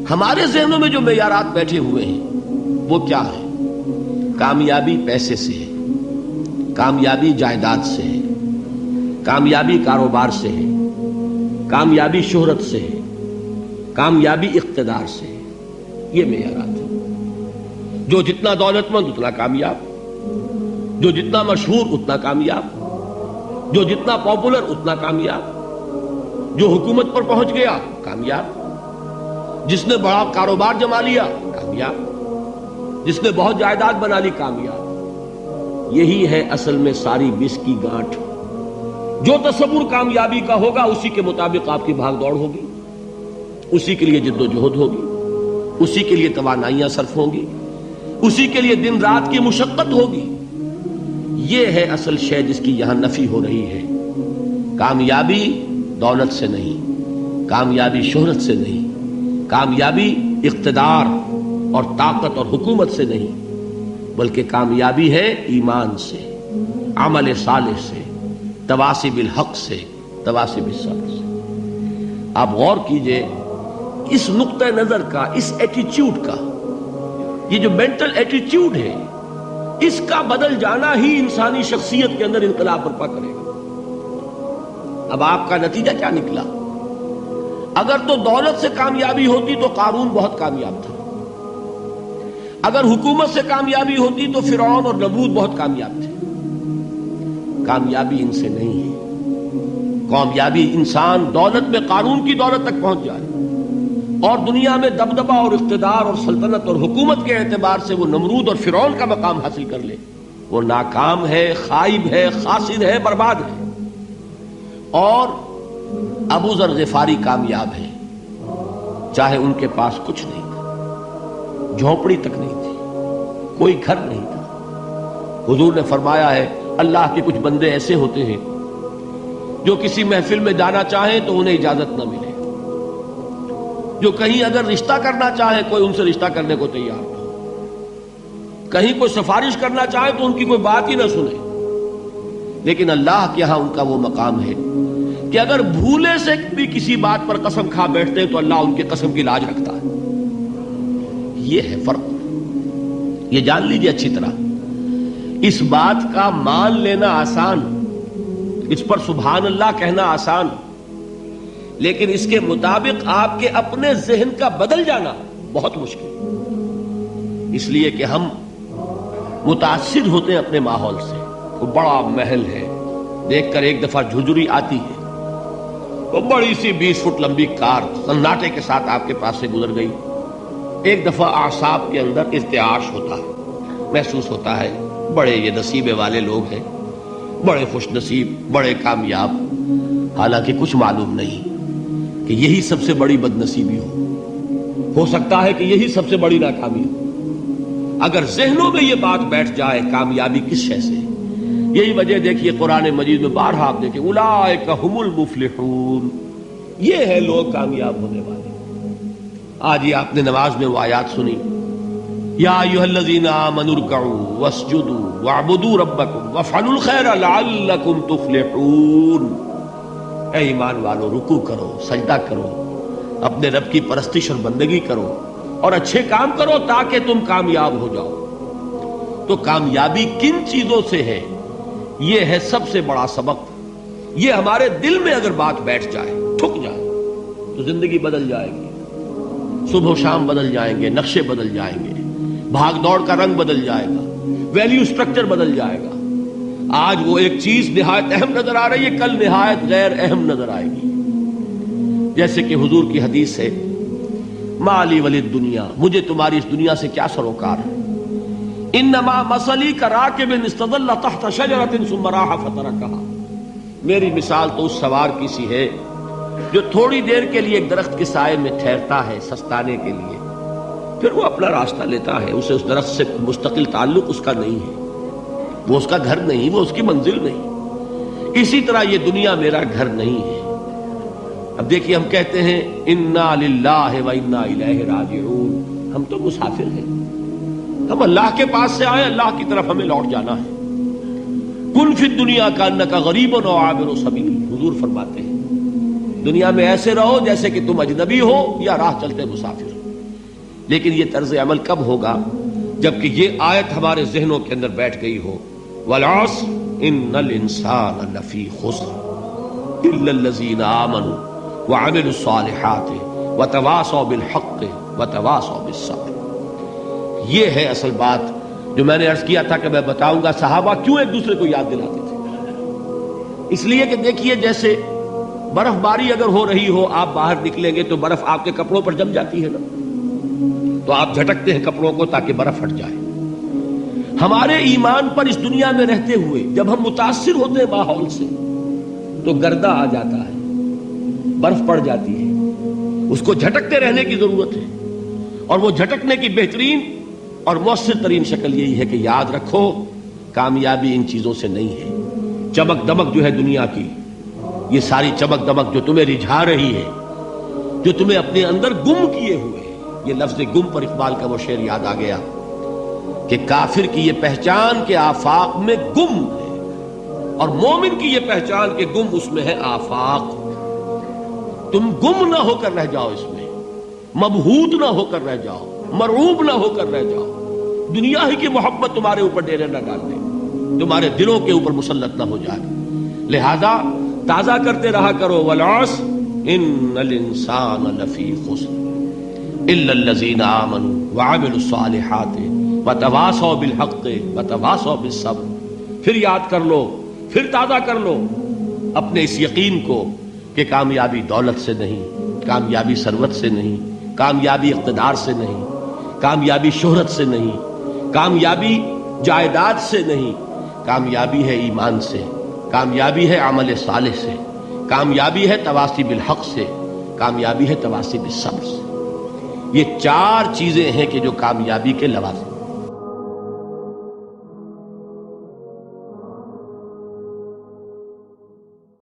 ہمارے ذہنوں میں جو معیارات بیٹھے ہوئے ہیں وہ کیا ہے؟ کامیابی پیسے سے ہے، کامیابی جائیداد سے ہے، کامیابی کاروبار سے ہے، کامیابی شہرت سے ہے، کامیابی اقتدار سے ہے. یہ معیارات ہیں. جو جتنا دولت مند اتنا کامیاب، جو جتنا مشہور اتنا کامیاب، جو جتنا پاپولر اتنا کامیاب، جو حکومت پر پہنچ گیا کامیاب، جس نے بڑا کاروبار جما لیا کامیاب، جس نے بہت جائیداد بنا لی کامیاب. یہی ہے اصل میں ساری بس کی گانٹھ. جو تصور کامیابی کا ہوگا اسی کے مطابق آپ کی بھاگ دوڑ ہوگی، اسی کے لیے جد و جہد ہوگی، اسی کے لیے توانائیاں صرف ہوں گی، اسی کے لیے دن رات کی مشقت ہوگی. یہ ہے اصل شے جس کی یہاں نفی ہو رہی ہے. کامیابی دولت سے نہیں، کامیابی شہرت سے نہیں، کامیابی اقتدار اور طاقت اور حکومت سے نہیں، بلکہ کامیابی ہے ایمان سے، عمل صالح سے، تواصی بالحق سے، تواصی بالصبر سے. آپ غور کیجئے اس نقطہ نظر کا، اس ایٹیچیوڈ کا، یہ جو مینٹل ایٹیچیوڈ ہے، اس کا بدل جانا ہی انسانی شخصیت کے اندر انقلاب برپا کرے گا. اب آپ کا نتیجہ کیا نکلا؟ اگر تو دولت سے کامیابی ہوتی تو قارون بہت کامیاب تھا، اگر حکومت سے کامیابی ہوتی تو فرعون اور نمرود بہت کامیاب تھے. کامیابی ان سے نہیں ہے. کامیابی انسان دولت میں قارون کی دولت تک پہنچ جائے اور دنیا میں دبدبہ اور اقتدار اور سلطنت اور حکومت کے اعتبار سے وہ نمرود اور فرعون کا مقام حاصل کر لے، وہ ناکام ہے، خائب ہے، خاسر ہے، برباد ہے. اور ابو ذر غفاری کامیاب ہے، چاہے ان کے پاس کچھ نہیں تھا، جھونپڑی تک نہیں تھی، کوئی گھر نہیں تھا. حضور نے فرمایا ہے اللہ کے کچھ بندے ایسے ہوتے ہیں جو کسی محفل میں جانا چاہیں تو انہیں اجازت نہ ملے، جو کہیں اگر رشتہ کرنا چاہے کوئی ان سے رشتہ کرنے کو تیار نہ، کہیں کوئی سفارش کرنا چاہے تو ان کی کوئی بات ہی نہ سنے. لیکن اللہ کے ہاں ان کا وہ مقام ہے کہ اگر بھولے سے بھی کسی بات پر قسم کھا بیٹھتے ہیں تو اللہ ان کے قسم کی لاج رکھتا ہے. یہ ہے فرق. یہ جان لیجیے اچھی طرح. اس بات کا مان لینا آسان، اس پر سبحان اللہ کہنا آسان، لیکن اس کے مطابق آپ کے اپنے ذہن کا بدل جانا بہت مشکل. اس لیے کہ ہم متاثر ہوتے ہیں اپنے ماحول سے. وہ بڑا محل ہے، دیکھ کر ایک دفعہ جھجری آتی ہے، وہ بڑی سی 20 فٹ لمبی کار سناٹے کے ساتھ آپ کے پاس سے گزر گئی. ایک دفعہ اعصاب کے اندر ارتعاش ہوتا ہے، محسوس ہوتا ہے بڑے یہ نصیبے والے لوگ ہیں، بڑے خوش نصیب، بڑے کامیاب. حالانکہ کچھ معلوم نہیں کہ یہی سب سے بڑی بد نصیبی ہو سکتا ہے کہ یہی سب سے بڑی ناکامی ہو. اگر ذہنوں میں یہ بات بیٹھ جائے کامیابی کس شے سے. یہی وجہ دیکھیے قرآن مجید میں بارہا آپ دیکھیں اولئک ھم المفلحون، یہ ہے لوگ کامیاب ہونے والے. آج یہ آپ نے نماز میں وہ آیات سنی، یا ایھا الذین آمنوا ارکعوا واسجدوا واعبدوا ربکم وافعلوا الخیر لعلکم تفلحون. اے ایمان والو، رکوع کرو، سجدہ کرو، اپنے رب کی پرستش اور بندگی کرو اور اچھے کام کرو تاکہ تم کامیاب ہو جاؤ. تو کامیابی کن چیزوں سے ہے؟ یہ ہے سب سے بڑا سبق. یہ ہمارے دل میں اگر بات بیٹھ جائے، ٹھک جائے، تو زندگی بدل جائے گی. صبح و شام بدل جائیں گے، نقشے بدل جائیں گے، بھاگ دوڑ کا رنگ بدل جائے گا، ویلیو سٹرکچر بدل جائے گا. آج وہ ایک چیز نہایت اہم نظر آ رہی ہے، کل نہایت غیر اہم نظر آئے گی. جیسے کہ حضور کی حدیث ہے مالی ولد دنیا، مجھے تمہاری اس دنیا سے کیا سروکار ہے. انما مثلی کراکب استظل تحت شجرۃ ثم راح فترکها، میری مثال تو اس سوار کی سی ہے جو تھوڑی دیر کے لیے ایک درخت کے سائے میں ٹھہرتا ہے سستانے کے لیے، پھر وہ اپنا راستہ لیتا ہے. اسے اس درخت سے مستقل تعلق اس کا نہیں ہے، وہ اس کا گھر نہیں، وہ اس کی منزل نہیں. اسی طرح یہ دنیا میرا گھر نہیں ہے. اب دیکھیے ہم کہتے ہیں انا للہ و انا الیہ راجعون، ہم تو مسافر ہیں، ہم اللہ کے پاس سے آئے، اللہ کی طرف ہمیں لوٹ جانا ہے. کن فی الدنیا کانک غریب و عابر سبیل، حضور فرماتے ہیں دنیا میں ایسے رہو جیسے کہ تم اجنبی ہو یا راہ چلتے مسافر. لیکن یہ طرز عمل کب ہوگا؟ جبکہ یہ آیت ہمارے ذہنوں کے اندر بیٹھ گئی ہو، والعصر ان الانسان لفی خسر الا الذین آمنوا وعملوا الصالحات وتواصوا بالحق وتواصوا بالصبر۔ یہ ہے اصل بات جو میں نے عرض کیا تھا کہ میں بتاؤں گا صحابہ کیوں ایک دوسرے کو یاد دلاتے تھے۔ اس لیے کہ دیکھیے جیسے برف باری اگر ہو رہی ہو، آپ باہر نکلیں گے تو برف آپ کے کپڑوں پر جم جاتی ہے نا، تو آپ جھٹکتے ہیں کپڑوں کو تاکہ برف ہٹ جائے۔ ہمارے ایمان پر اس دنیا میں رہتے ہوئے جب ہم متاثر ہوتے ہیں ماحول سے تو گردہ آ جاتا ہے، برف پڑ جاتی ہے، اس کو جھٹکتے رہنے کی ضرورت ہے۔ اور وہ جھٹکنے کی بہترین اور مؤثر ترین شکل یہی ہے کہ یاد رکھو کامیابی ان چیزوں سے نہیں ہے۔ چمک دمک جو ہے دنیا کی، یہ ساری چمک دمک جو تمہیں رجھا رہی ہے، جو تمہیں اپنے اندر گم کیے ہوئے، یہ لفظ گم پر اقبال کا وہ شعر یاد آ گیا کہ کافر کی یہ پہچان کے آفاق میں گم ہے، اور مومن کی یہ پہچان کے گم اس میں ہے آفاق۔ تم گم نہ ہو کر رہ جاؤ، اس میں مبہوت نہ ہو کر رہ جاؤ، مرعوب نہ ہو کر رہ جاؤ، دنیا ہی کی محبت تمہارے اوپر ڈیرے نہ ڈال دے، تمہارے دلوں کے اوپر مسلط نہ ہو جائے۔ لہذا تازہ کرتے رہا کرو، والعصر ان الانسان لفی خسر الا الذین آمنوا وعملوا الصالحات وتواصوا بالحق وتواصوا بالصبر۔ پھر یاد کر لو، پھر تازہ کر لو اپنے اس یقین کو کہ کامیابی دولت سے نہیں، کامیابی ثروت سے نہیں، کامیابی اقتدار سے نہیں، کامیابی شہرت سے نہیں، کامیابی جائیداد سے نہیں، کامیابی ہے ایمان سے، کامیابی ہے عمل صالح سے، کامیابی ہے تواصی بالحق سے، کامیابی ہے تواصی بالصبر سے۔ یہ چار چیزیں ہیں کہ جو کامیابی کے لوازم